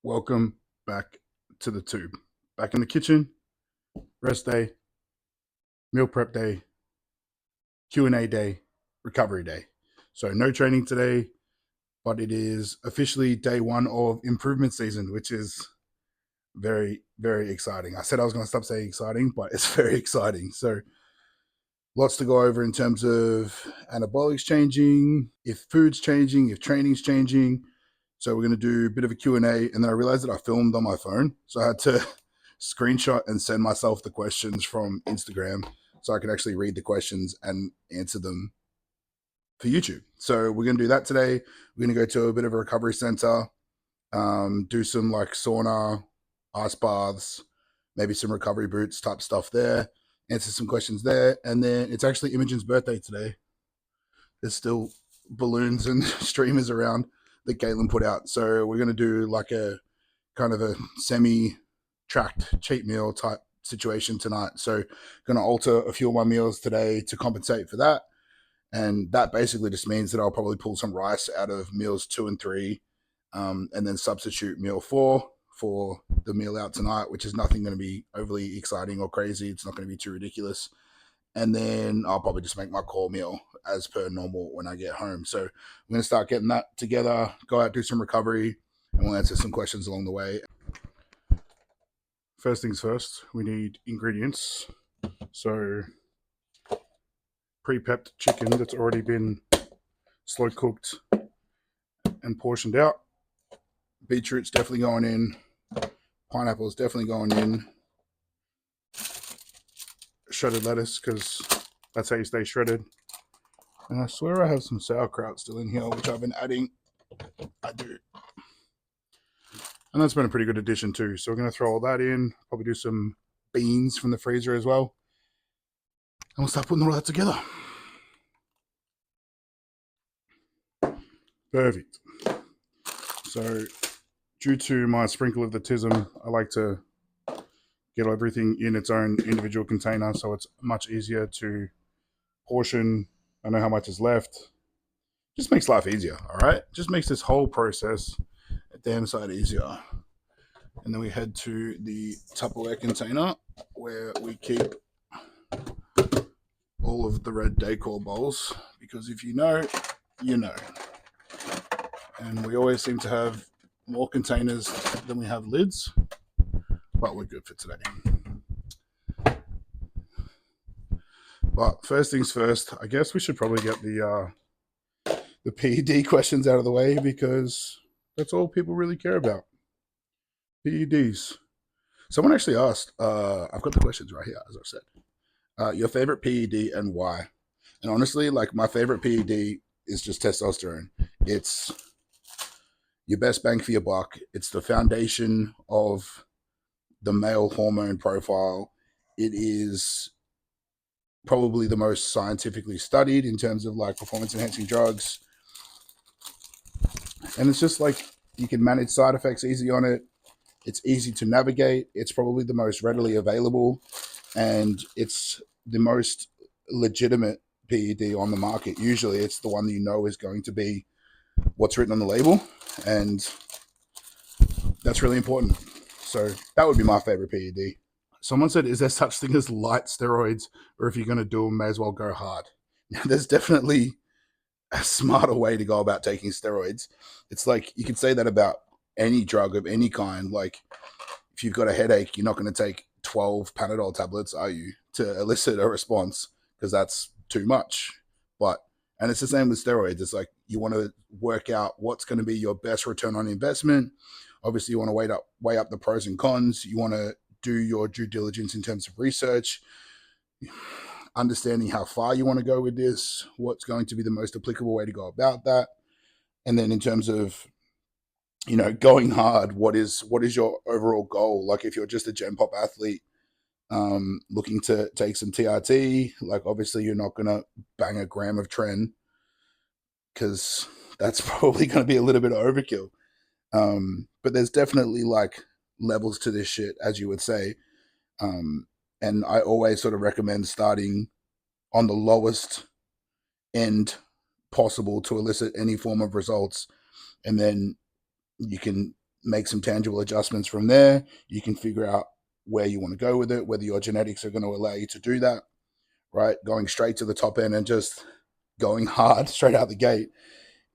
Welcome back to the tube. Back in the kitchen, rest day, meal prep day, Q&A day, recovery day. So no training today, but it is officially day one of improvement season, which is very, very exciting. I said I was going to stop saying exciting, but it's very exciting. So lots to go over in terms of anabolics changing, if food's changing, if training's changing. So we're going to do a bit of a Q&A, and then I realized that I filmed on my phone. So I had to screenshot and send myself the questions from Instagram so I could actually read the questions and answer them for YouTube. So we're going to do that today. We're going to go to a bit of a recovery center, do some like sauna, ice baths, maybe some recovery boots type stuff there, answer some questions there. And then it's actually Imogen's birthday today. There's still balloons and streamers around that Caitlin put out. So we're going to do like a kind of a semi-tracked cheat meal type situation tonight. So going to alter a few of my meals today to compensate for that. And that basically just means that I'll probably pull some rice out of meals 2 and 3, and then substitute meal 4 for the meal out tonight, which is nothing going to be overly exciting or crazy. It's not going to be too ridiculous. And then I'll probably just make my core meal as per normal when I get home. So I'm going to start getting that together, go out, do some recovery, and we'll answer some questions along the way. First things first, we need ingredients. So pre-pepped chicken that's already been slow cooked and portioned out. Beetroot's definitely going in. Pineapple's definitely going in. Shredded lettuce, because that's how you stay shredded. And I swear I have some sauerkraut still in here, which I've been adding. I do. And that's been a pretty good addition too. So we're going to throw all that in. Probably do some beans from the freezer as well. And we'll start putting all that together. Perfect. So due to my sprinkle of the tism, I like to get everything in its own individual container so it's much easier to portion. I know how much is left. Just makes life easier, all right? Just makes this whole process a damn sight easier. And then we head to the Tupperware container where we keep all of the red decor bowls, because if you know, you know. And we always seem to have more containers than we have lids, but we're good for today. But first things first, I guess we should probably get the PED questions out of the way, because that's all people really care about. PEDs. Someone actually asked, I've got the questions right here, as I said. Your favorite PED and why? And honestly, like, my favorite PED is just testosterone. It's your best bang for your buck. It's the foundation of the male hormone profile. It is probably the most scientifically studied in terms of like performance enhancing drugs. And it's just like you can manage side effects easy on it. It's easy to navigate. It's probably the most readily available, and it's the most legitimate PED on the market. Usually it's the one that you know is going to be what's written on the label, and that's really important. So that would be my favorite PED. Someone said, is there such thing as light steroids, or if you're going to do them, may as well go hard? Now, there's definitely a smarter way to go about taking steroids. It's like you could say that about any drug of any kind. Like, if you've got a headache, you're not going to take 12 Panadol tablets, are you, to elicit a response, because that's too much. And it's the same with steroids. It's like you want to work out what's going to be your best return on investment. Obviously, you want to weigh up the pros and cons. You want to do your due diligence in terms of research, understanding how far you want to go with this, what's going to be the most applicable way to go about that. And then in terms of, going hard, what is your overall goal? Like, if you're just a gen pop athlete, looking to take some TRT, like, obviously you're not going to bang a gram of tren, because that's probably going to be a little bit of overkill. But there's definitely like levels to this shit, as you would say. And I always sort of recommend starting on the lowest end possible to elicit any form of results. And then you can make some tangible adjustments from there. You can figure out where you want to go with it, whether your genetics are going to allow you to do that, right? Going straight to the top end and just going hard straight out the gate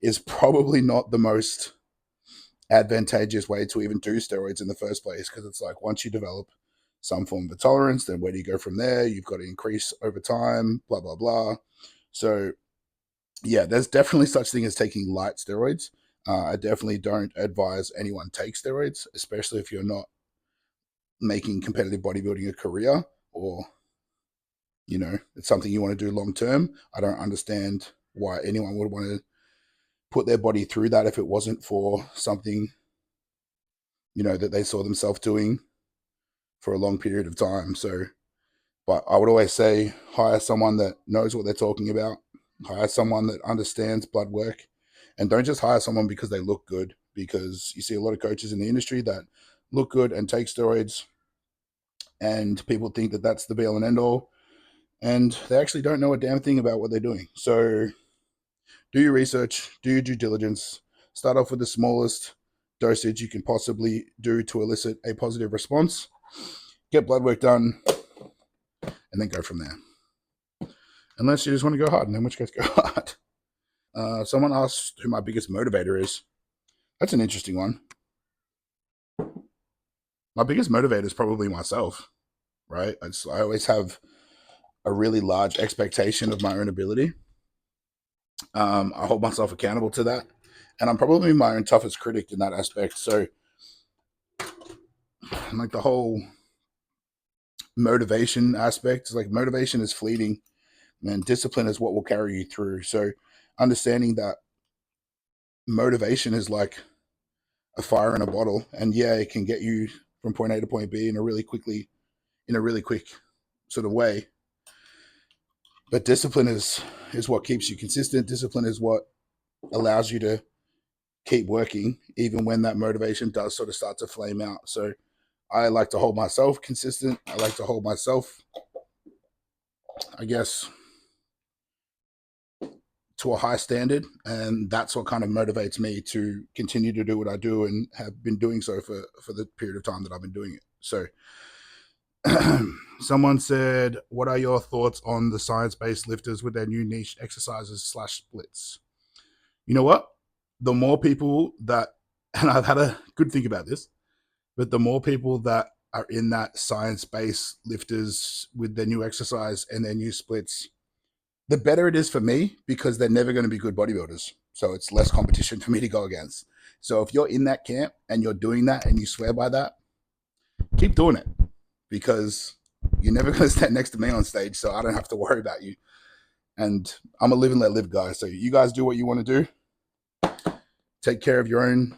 is probably not the most advantageous way to even do steroids in the first place, because it's like once you develop some form of a tolerance, then where do you go from there? You've got to increase over time, blah, blah, blah. So yeah, there's definitely such thing as taking light steroids. I definitely don't advise anyone take steroids, especially if you're not making competitive bodybuilding a career, or it's something you want to do long term. I don't understand why anyone would want to put their body through that if it wasn't for something that they saw themselves doing for a long period of time. So, but I would always say hire someone that knows what they're talking about, hire someone that understands blood work, and don't just hire someone because they look good, because you see a lot of coaches in the industry that look good and take steroids, and people think that that's the be all and end all, and they actually don't know a damn thing about what they're doing. So do your research, do your due diligence, start off with the smallest dosage you can possibly do to elicit a positive response, get blood work done, and then go from there. Unless you just want to go hard, and in which case go hard. Someone asked who my biggest motivator is. That's an interesting one. My biggest motivator is probably myself, right? I always have a really large expectation of my own ability. I hold myself accountable to that, and I'm probably my own toughest critic in that aspect. So, like the whole motivation aspect, like motivation is fleeting, and discipline is what will carry you through. So, understanding that motivation is like a fire in a bottle, and yeah, it can get you from point A to point B in a really quick sort of way. But discipline is what keeps you consistent. Discipline is what allows you to keep working even when that motivation does sort of start to flame out. So I like to hold myself consistent. I like to hold myself, I guess, to a high standard, and that's what kind of motivates me to continue to do what I do, and have been doing so for the period of time that I've been doing it. So someone said, what are your thoughts on the science-based lifters with their new niche exercises / splits? You know what? The more people that, and I've had a good think about this, but the more people that are in that science-based lifters with their new exercise and their new splits, the better it is for me, because they're never going to be good bodybuilders. So it's less competition for me to go against. So if you're in that camp and you're doing that and you swear by that, keep doing it, because you're never going to stand next to me on stage, so I don't have to worry about you. And I'm a live and let live guy. So you guys do what you want to do. Take care of your own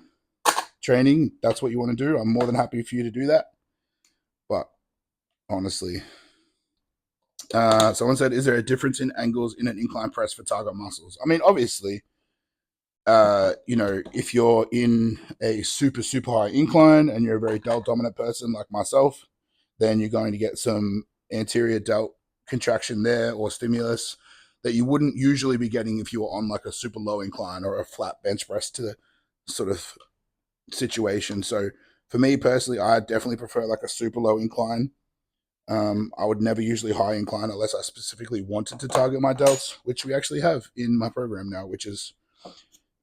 training. That's what you want to do. I'm more than happy for you to do that. But honestly, someone said, is there a difference in angles in an incline press for target muscles? I mean, obviously, if you're in a super, super high incline and you're a very delt dominant person like myself, then you're going to get some anterior delt contraction there, or stimulus, that you wouldn't usually be getting if you were on like a super low incline or a flat bench press to the sort of situation. So for me personally, I definitely prefer like a super low incline. I would never usually high incline unless I specifically wanted to target my delts, which we actually have in my program now, which is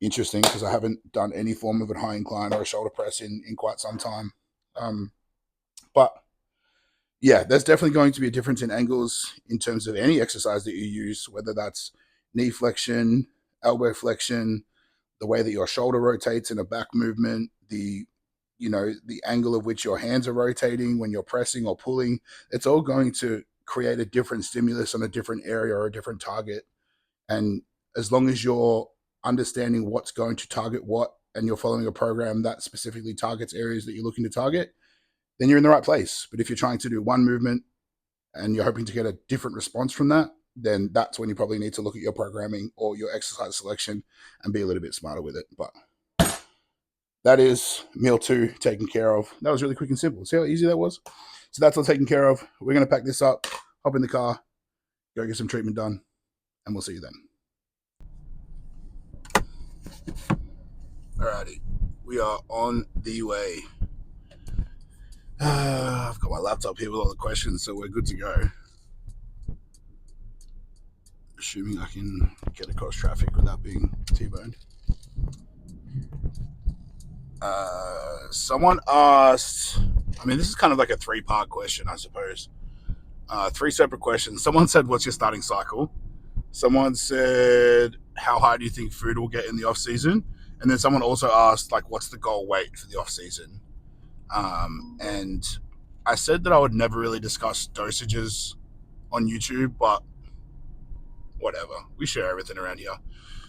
interesting because I haven't done any form of a high incline or a shoulder press in quite some time. But yeah, there's definitely going to be a difference in angles in terms of any exercise that you use, whether that's knee flexion, elbow flexion, the way that your shoulder rotates in a back movement, the angle of which your hands are rotating when you're pressing or pulling. It's all going to create a different stimulus on a different area or a different target. And as long as you're understanding what's going to target what, and you're following a program that specifically targets areas that you're looking to target, then you're in the right place. But if you're trying to do one movement and you're hoping to get a different response from that, then that's when you probably need to look at your programming or your exercise selection and be a little bit smarter with it. But that is meal 2 taken care of. That was really quick and simple. See how easy that was? So that's all taken care of. We're going to pack this up, hop in the car, go get some treatment done, and we'll see you then. Alrighty. We are on the way. I've got my laptop here with all the questions, so we're good to go. Assuming I can get across traffic without being T-boned. Someone asked, I mean, this is kind of like a three-part question, I suppose. Three separate questions. Someone said, what's your starting cycle? Someone said, how high do you think food will get in the off-season? And then someone also asked, like, what's the goal weight for the off-season? And I said that I would never really discuss dosages on YouTube, but whatever. We share everything around here.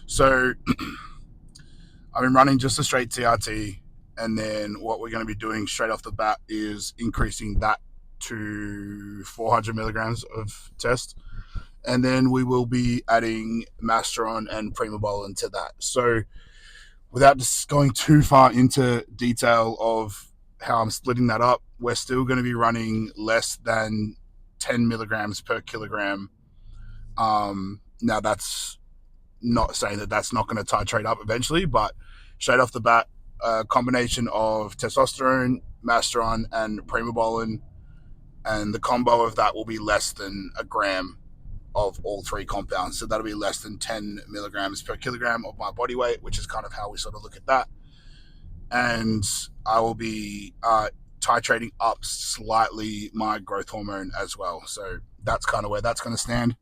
So I've been running just a straight TRT, and then what we're going to be doing straight off the bat is increasing that to 400 milligrams of test. And then we will be adding Masteron and Primobolan to that. So without just going too far into detail of how I'm splitting that up, we're still going to be running less than 10 milligrams per kilogram. Now, that's not saying that that's not going to titrate up eventually, but straight off the bat, a combination of testosterone, Masteron, and Primobolan, and the combo of that will be less than a gram of all three compounds. So that'll be less than 10 milligrams per kilogram of my body weight, which is kind of how we sort of look at that. And I will be titrating up slightly my growth hormone as well. So that's kind of where that's going to stand.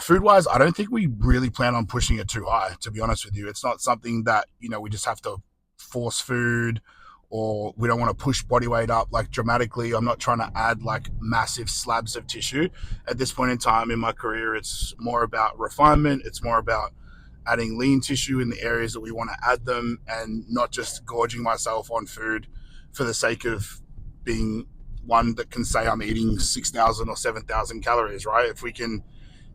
Food-wise, I don't think we really plan on pushing it too high, to be honest with you. It's not something that, we just have to force food, or we don't want to push body weight up like dramatically. I'm not trying to add like massive slabs of tissue. At this point in time in my career, it's more about refinement. It's more about adding lean tissue in the areas that we want to add them, and not just gorging myself on food for the sake of being one that can say I'm eating 6,000 or 7,000 calories, right? If we can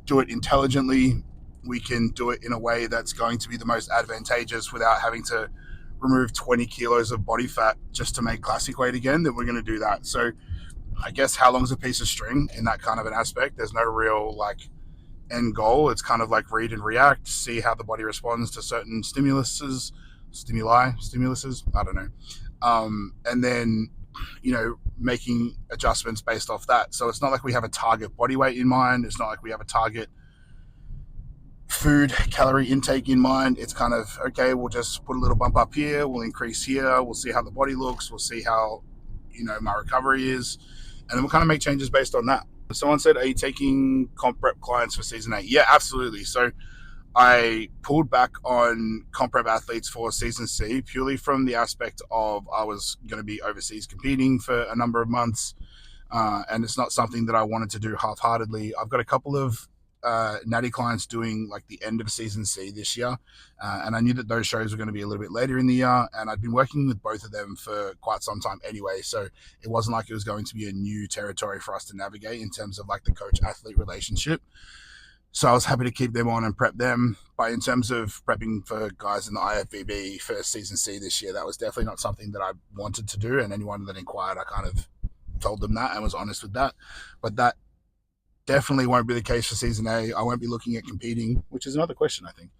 do it intelligently, we can do it in a way that's going to be the most advantageous without having to remove 20 kilos of body fat just to make classic weight again, then we're going to do that. So I guess how long's a piece of string in that kind of an aspect? There's no real like end goal. It's kind of like read and react, see how the body responds to certain stimuluses, I don't know. And then, making adjustments based off that. So it's not like we have a target body weight in mind. It's not like we have a target food calorie intake in mind. It's kind of, okay, we'll just put a little bump up here, we'll increase here, we'll see how the body looks, we'll see how, my recovery is, and then we'll kind of make changes based on that. Someone said, are you taking comp prep clients for season 8? Yeah, absolutely. So I pulled back on comp prep athletes for season C purely from the aspect of I was going to be overseas competing for a number of months, and it's not something that I wanted to do half-heartedly. I've got a couple of natty clients doing like the end of season C this year, and I knew that those shows were going to be a little bit later in the year, and I'd been working with both of them for quite some time anyway, so it wasn't like it was going to be a new territory for us to navigate in terms of like the coach-athlete relationship. So I was happy to keep them on and prep them. But in terms of prepping for guys in the IFBB for season C this year, that was definitely not something that I wanted to do. And anyone that inquired, I kind of told them that and was honest with that. But that definitely won't be the case for season A. I won't be looking at competing, which is another question, I think.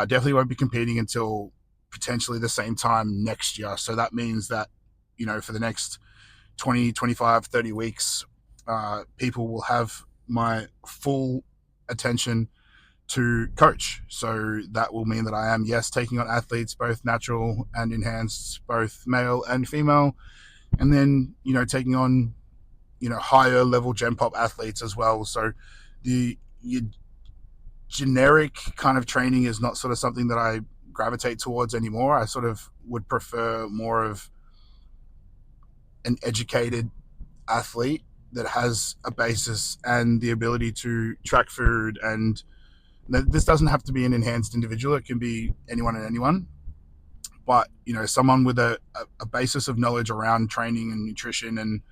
Definitely won't be competing until potentially the same time next year. So that means that, for the next 20, 25, 30 weeks, people will have my full attention to coach. So that will mean that I am, yes, taking on athletes, both natural and enhanced, both male and female, and then, taking on, higher level gen pop athletes as well. So your generic kind of training is not sort of something that I gravitate towards anymore. I sort of would prefer more of an educated athlete that has a basis and the ability to track food. And this doesn't have to be an enhanced individual. It can be anyone and anyone. But, someone with a basis of knowledge around training and nutrition and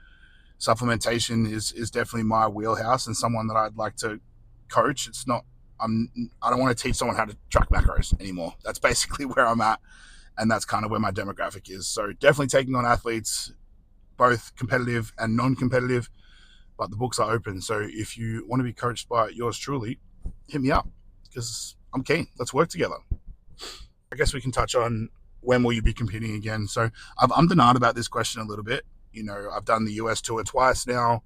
supplementation is definitely my wheelhouse, and someone that I'd like to coach. It's not, I don't want to teach someone how to track macros anymore. That's basically where I'm at. And that's kind of where my demographic is. So definitely taking on athletes, both competitive and non-competitive, but the books are open. So if you want to be coached by yours truly, hit me up because I'm keen. Let's work together. I guess we can touch on when will you be competing again? So I'm denied about this question a little bit. You know, I've done the US tour twice now.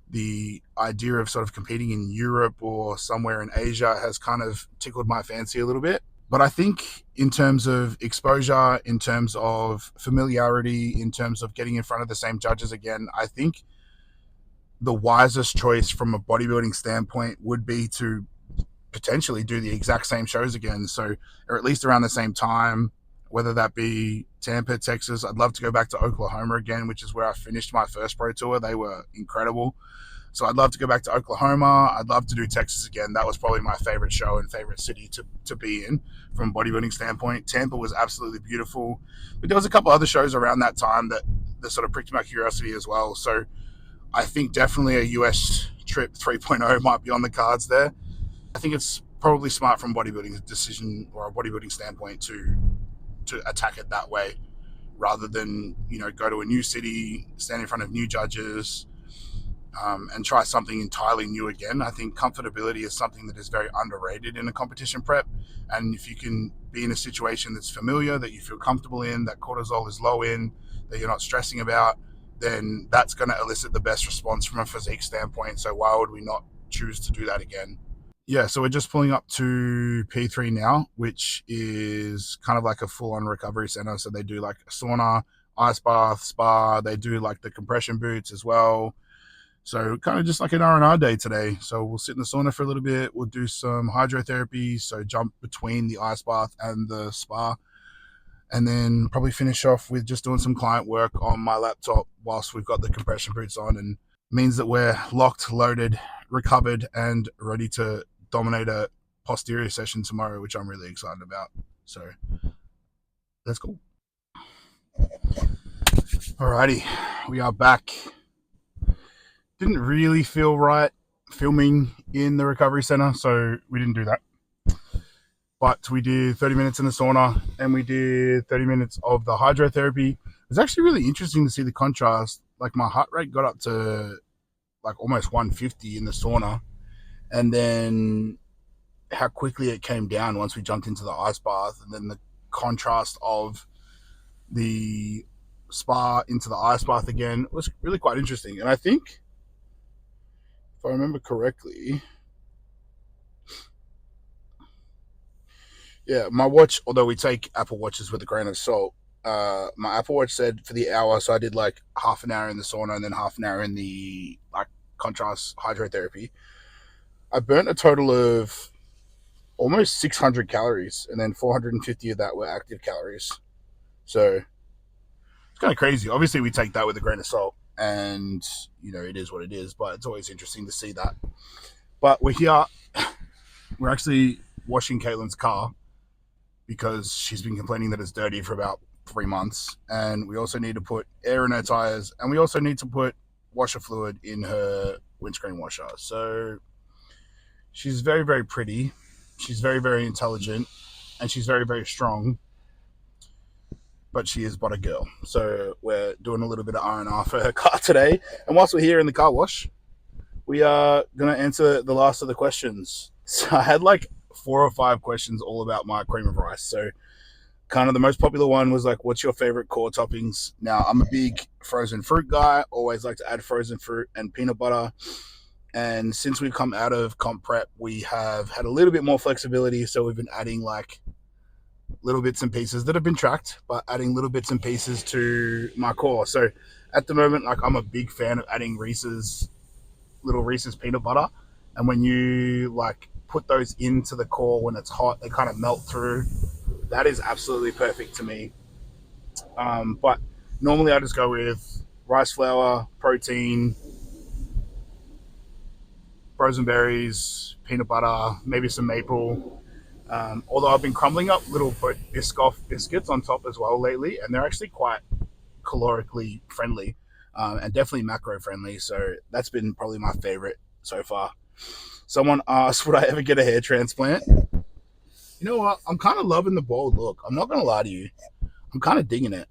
The idea of sort of competing in Europe or somewhere in Asia has kind of tickled my fancy a little bit. But I think in terms of exposure, in terms of familiarity, in terms of getting in front of the same judges again, I think the wisest choice from a bodybuilding standpoint would be to potentially do the exact same shows again. So, or at least around the same time, whether that be Tampa, Texas. I'd love to go back to Oklahoma again, which is where I finished my first pro tour. They were incredible. So I'd love to go back to Oklahoma. I'd love to do Texas again. That was probably my favorite show and favorite city to be in from a bodybuilding standpoint. Tampa was absolutely beautiful. But there was a couple other shows around that time that sort of pricked my curiosity as well. So I think definitely a US trip 3.0 might be on the cards there. I think it's probably smart from bodybuilding decision or a bodybuilding standpoint to attack it that way rather than, you know, go to a new city, stand in front of new judges, and try something entirely new again. I think comfortability is something that is very underrated in a competition prep. And if you can be in a situation that's familiar, that you feel comfortable in, that cortisol is low in, that you're not stressing about, then that's going to elicit the best response from a physique standpoint. So why would we not choose to do that again? Yeah, so we're just pulling up to P3 now, which is kind of like a full-on recovery center. So they do like a sauna, ice bath, spa. They do like the compression boots as well. So kind of just like an R&R day today. So we'll sit in the sauna for a little bit. We'll do some hydrotherapy. So jump between the ice bath and the spa. And then probably finish off with just doing some client work on my laptop whilst we've got the compression boots on. And means that we're locked, loaded, recovered, and ready to dominate a posterior session tomorrow, which I'm really excited about. So let's go. Alrighty, we are back. Didn't really feel right filming in the recovery center, so we didn't do that. But we did 30 minutes in the sauna and we did 30 minutes of the hydrotherapy. It was actually really interesting to see the contrast. Like my heart rate got up to like almost 150 in the sauna, and then how quickly it came down once we jumped into the ice bath, and then the contrast of the spa into the ice bath again was really quite interesting. And I think, if I remember correctly, yeah, my watch, although we take Apple Watches with a grain of salt, my Apple Watch said for the hour, so I did like half an hour in the sauna and then half an hour in the like contrast hydrotherapy. I burnt a total of almost 600 calories, and then 450 of that were active calories. So it's kind of crazy. Obviously, we take that with a grain of salt, and you know it is what it is. But it's always interesting to see that. But we're here. We're actually washing Caitlin's car because she's been complaining that it's dirty for about 3 months, and we also need to put air in her tires, and we also need to put washer fluid in her windscreen washer. So she's very, very pretty. She's very, very intelligent, and she's very, very strong, but she is but a girl. So we're doing a little bit of R&R for her car today. And whilst we're here in the car wash, we are going to answer the last of the questions. So I had like 4 or 5 questions all about my cream of rice. So kind of the most popular one was like, what's your favorite core toppings? Now, I'm a big frozen fruit guy. Always like to add frozen fruit and peanut butter. And since we've come out of comp prep, we have had a little bit more flexibility. So we've been adding like little bits and pieces that have been tracked, but adding little bits and pieces to my core. So at the moment, like I'm a big fan of adding little Reese's peanut butter. And when you like put those into the core when it's hot, they kind of melt through. That is absolutely perfect to me. But normally I just go with rice flour, protein, frozen berries, peanut butter, maybe some maple. Although I've been crumbling up little Biscoff biscuits on top as well lately, and they're actually quite calorically friendly and definitely macro friendly. So that's been probably my favorite so far. Someone asked, would I ever get a hair transplant? You know what? I'm kind of loving the bald look. I'm not going to lie to you. I'm kind of digging it,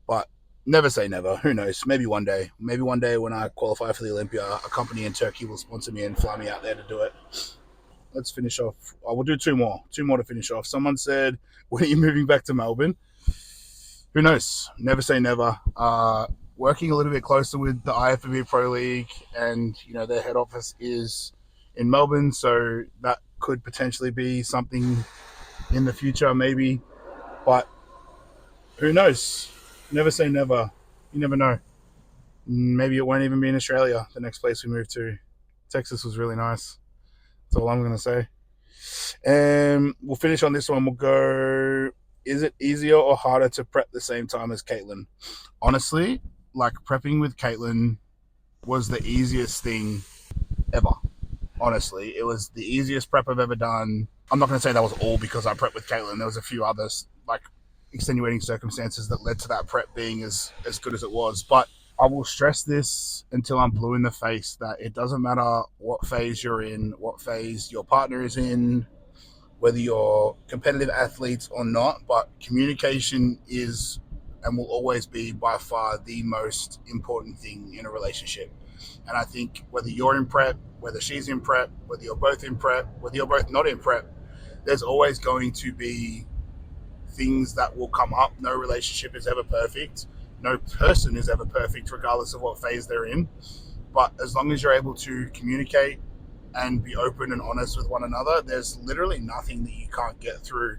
but never say never. Who knows? Maybe one day. Maybe one day when I qualify for the Olympia, a company in Turkey will sponsor me and fly me out there to do it. Let's finish off. We'll do 2 more. 2 more to finish off. Someone said, when are you moving back to Melbourne? who knows? Never say never. Working a little bit closer with the IFBB Pro League, and their head office is in Melbourne, so that could potentially be something in the future, maybe. But who knows? Never say never. You never know. Maybe it won't even be in Australia. The next place we move to, Texas was really nice. That's all I'm gonna say. And we'll finish on this one. We'll go. Is it easier or harder to prep the same time as Caitlin? Honestly, like prepping with Caitlin was the easiest thing ever. Honestly, it was the easiest prep I've ever done. I'm not going to say that was all because I prepped with Caitlin. There was a few others, like extenuating circumstances that led to that prep being as good as it was. But I will stress this until I'm blue in the face that it doesn't matter what phase you're in, what phase your partner is in, whether you're competitive athletes or not, but communication is and will always be by far the most important thing in a relationship. And I think whether you're in prep, whether she's in prep, whether you're both in prep, whether you're both not in prep, there's always going to be things that will come up. No relationship is ever perfect. No person is ever perfect, regardless of what phase they're in. But as long as you're able to communicate and be open and honest with one another, there's literally nothing that you can't get through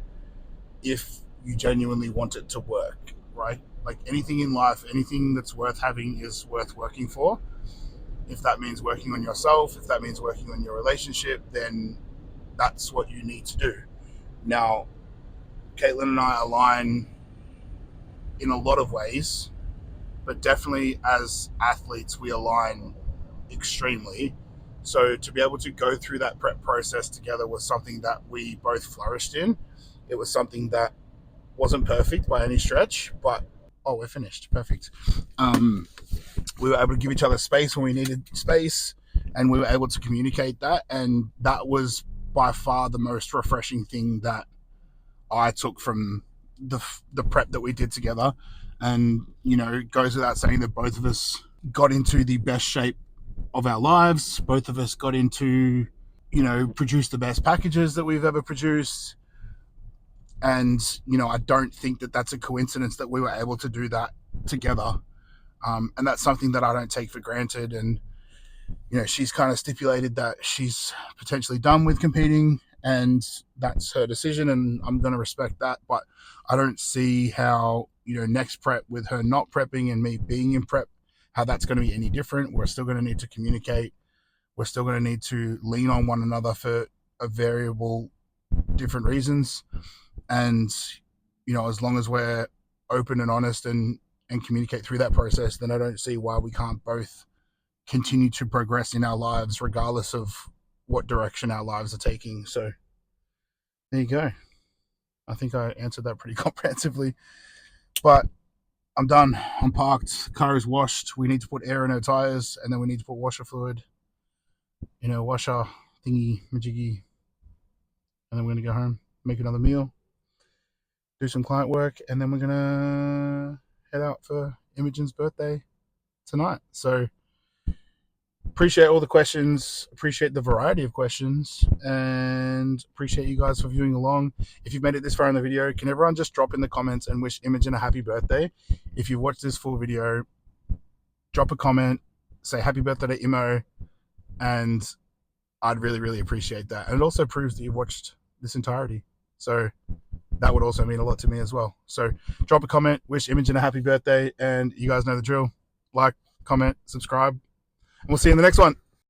if you genuinely want it to work, right? Like anything in life, anything that's worth having is worth working for. If that means working on yourself, if that means working on your relationship, then that's what you need to do. Now, Caitlin and I align in a lot of ways, but definitely as athletes, we align extremely. So to be able to go through that prep process together was something that we both flourished in. It was something that wasn't perfect by any stretch, but we're finished. Perfect. We were able to give each other space when we needed space, and we were able to communicate that. And that was by far the most refreshing thing that I took from the prep that we did together. And, it goes without saying that both of us got into the best shape of our lives. Both of us got into, produce the best packages that we've ever produced. And, I don't think that that's a coincidence that we were able to do that together. And that's something that I don't take for granted. And, she's kind of stipulated that she's potentially done with competing, and that's her decision, and I'm going to respect that. But I don't see how, next prep with her not prepping and me being in prep, how that's going to be any different. We're still going to need to communicate. We're still going to need to lean on one another for a variable different reasons. And, as long as we're open and honest and communicate through that process, then I don't see why we can't both continue to progress in our lives regardless of what direction our lives are taking. So there you go. I think I answered that pretty comprehensively. But I'm done. I'm parked. Car is washed. We need to put air in our tires, and then we need to put washer fluid, washer thingy majiggy. And then we're going to go home, make another meal, do some client work, and then we're going to head out for Imogen's birthday tonight. So appreciate all the questions, appreciate the variety of questions, and appreciate you guys for viewing along. If you've made it this far in the video, can everyone just drop in the comments and wish Imogen a happy birthday? If you've watched this full video, drop a comment, say happy birthday to Imo, and I'd really, really appreciate that. And it also proves that you've watched this entirety. So that would also mean a lot to me as well. So drop a comment, wish Imogen a happy birthday, and you guys know the drill. Like, comment, subscribe, and we'll see you in the next one.